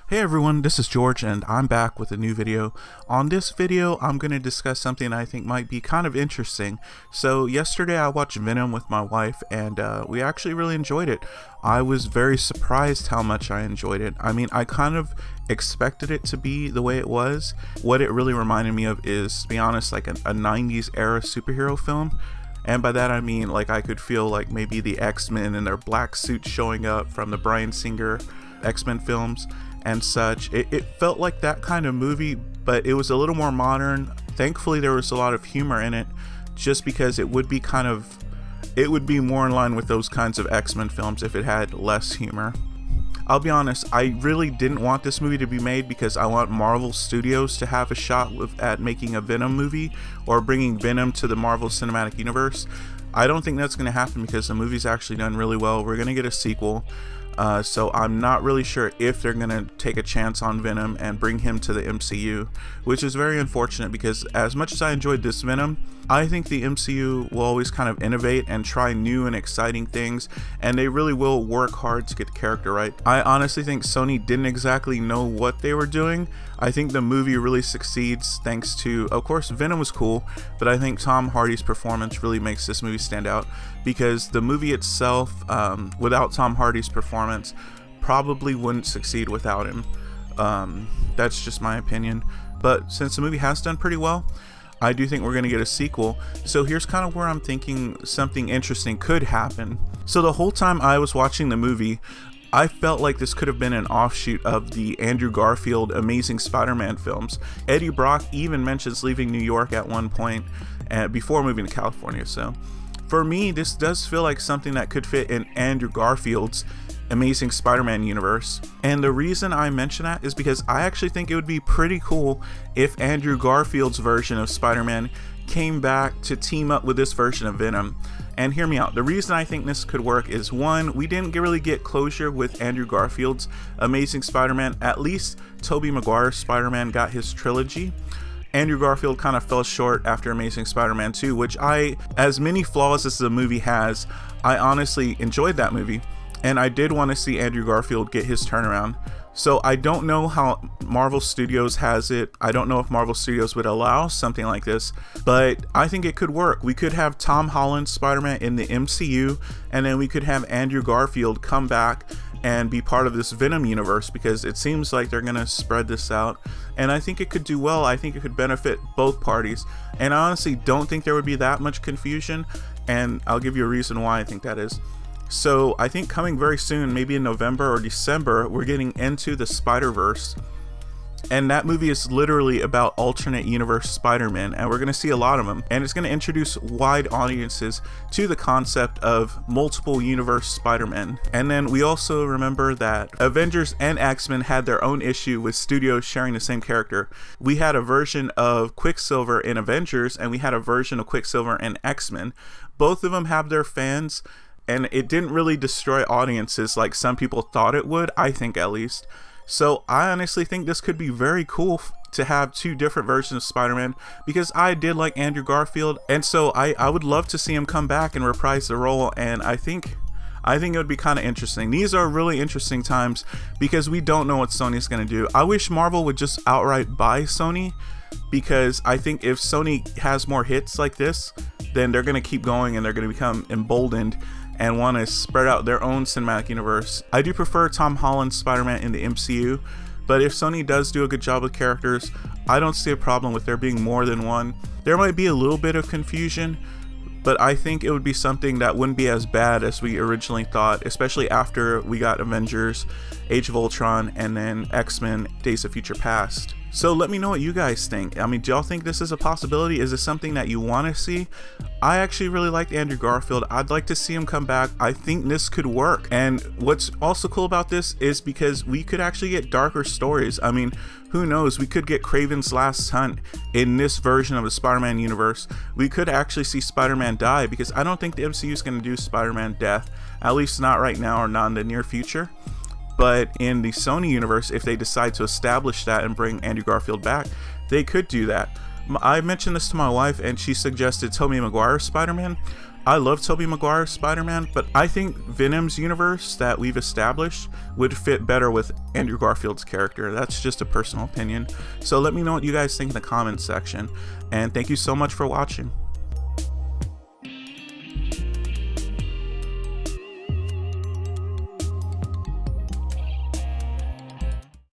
Hey everyone, this is George and I'm back with a new video. On this video, I'm going to discuss something I think might be kind of interesting. So yesterday I watched Venom with my wife and we actually really enjoyed it. I was very surprised how much I enjoyed it. I mean, I kind of expected it to be the way it was. What it really reminded me of is, to be honest, like a 90s era superhero film. And by that I mean, like, I could feel like maybe the X-Men in their black suits showing up from the Bryan Singer X-Men films and such. It felt like that kind of movie, but it was a little more modern. Thankfully there was a lot of humor in it, just because it would be more in line with those kinds of X-Men films if it had less humor. I'll be honest, I really didn't want this movie to be made because I want Marvel Studios to have a shot at making a Venom movie or bringing Venom to the Marvel Cinematic Universe. I don't think that's going to happen because the movie's actually done really well. We're going to get a sequel. So I'm not really sure if they're going to take a chance on Venom and bring him to the MCU, which is very unfortunate because as much as I enjoyed this Venom, I think the MCU will always kind of innovate and try new and exciting things, and they really will work hard to get the character right. I honestly think Sony didn't exactly know what they were doing. I think the movie really succeeds thanks to, of course, Venom was cool, but I think Tom Hardy's performance really makes this movie stand out, because the movie itself, without Tom Hardy's performance, probably wouldn't succeed without him. That's just my opinion. But since the movie has done pretty well, I do think we're going to get a sequel. So here's kind of where I'm thinking something interesting could happen. So the whole time I was watching the movie, I felt like this could have been an offshoot of the Andrew Garfield Amazing Spider-Man films. Eddie Brock even mentions leaving New York at one point before moving to California. So for me, this does feel like something that could fit in Andrew Garfield's Amazing Spider-Man universe. And the reason I mention that is because I actually think it would be pretty cool if Andrew Garfield's version of Spider-Man came back to team up with this version of Venom. And hear me out. The reason I think this could work is, one, we didn't really get closure with Andrew Garfield's Amazing Spider-Man. At least Tobey Maguire's Spider-Man got his trilogy. Andrew Garfield kind of fell short after Amazing Spider-Man 2, which as many flaws as the movie has, I honestly enjoyed that movie. And I did want to see Andrew Garfield get his turnaround. So I don't know how Marvel Studios has it. I don't know if Marvel Studios would allow something like this, but I think it could work. We could have Tom Holland's Spider-Man in the MCU, and then we could have Andrew Garfield come back and be part of this Venom universe, because it seems like they're gonna spread this out, and I think it could do well. I think it could benefit both parties, and I honestly don't think there would be that much confusion, and I'll give you a reason why I think that is. So I think coming very soon, maybe in November or December, we're getting into the SpiderVerse, and that movie is literally about alternate universe Spider-Man, and we're going to see a lot of them, and it's going to introduce wide audiences to the concept of multiple universe Spider-Man. And then we also remember that Avengers and X-Men had their own issue with studios sharing the same character. We had a version of Quicksilver in Avengers, and we had a version of Quicksilver in X-Men. Both of them have their fans, and it didn't really destroy audiences like some people thought it would, I think at least. So I honestly think this could be very cool to have two different versions of Spider-Man, because I did like Andrew Garfield, and so I would love to see him come back and reprise the role, and I think it would be kind of interesting. These are really interesting times because we don't know what Sony's going to do. I wish Marvel would just outright buy Sony, because I think if Sony has more hits like this, then they're going to keep going and they're going to become emboldened and want to spread out their own cinematic universe. I do prefer Tom Holland's Spider-Man in the MCU, but if Sony does do a good job with characters, I don't see a problem with there being more than one. There might be a little bit of confusion, but I think it would be something that wouldn't be as bad as we originally thought, especially after we got Avengers, Age of Ultron, and then X-Men Days of Future Past. So let me know what you guys think. I mean, do y'all think this is a possibility? Is this something that you want to see? I actually really liked Andrew Garfield. I'd like to see him come back. I think this could work. And what's also cool about this is because we could actually get darker stories. I mean, who knows? We could get Kraven's Last Hunt in this version of the Spider-Man universe. We could actually see Spider-Man die, because I don't think the MCU is going to do SpiderMan Death, at least not right now or not in the near future. But in the Sony universe, if they decide to establish that and bring Andrew Garfield back, they could do that. I mentioned this to my wife and she suggested Tobey Maguire's Spider-Man. I love Tobey Maguire's Spider-Man, but I think Venom's universe that we've established would fit better with Andrew Garfield's character. That's just a personal opinion. So let me know what you guys think in the comments section, and thank you so much for watching.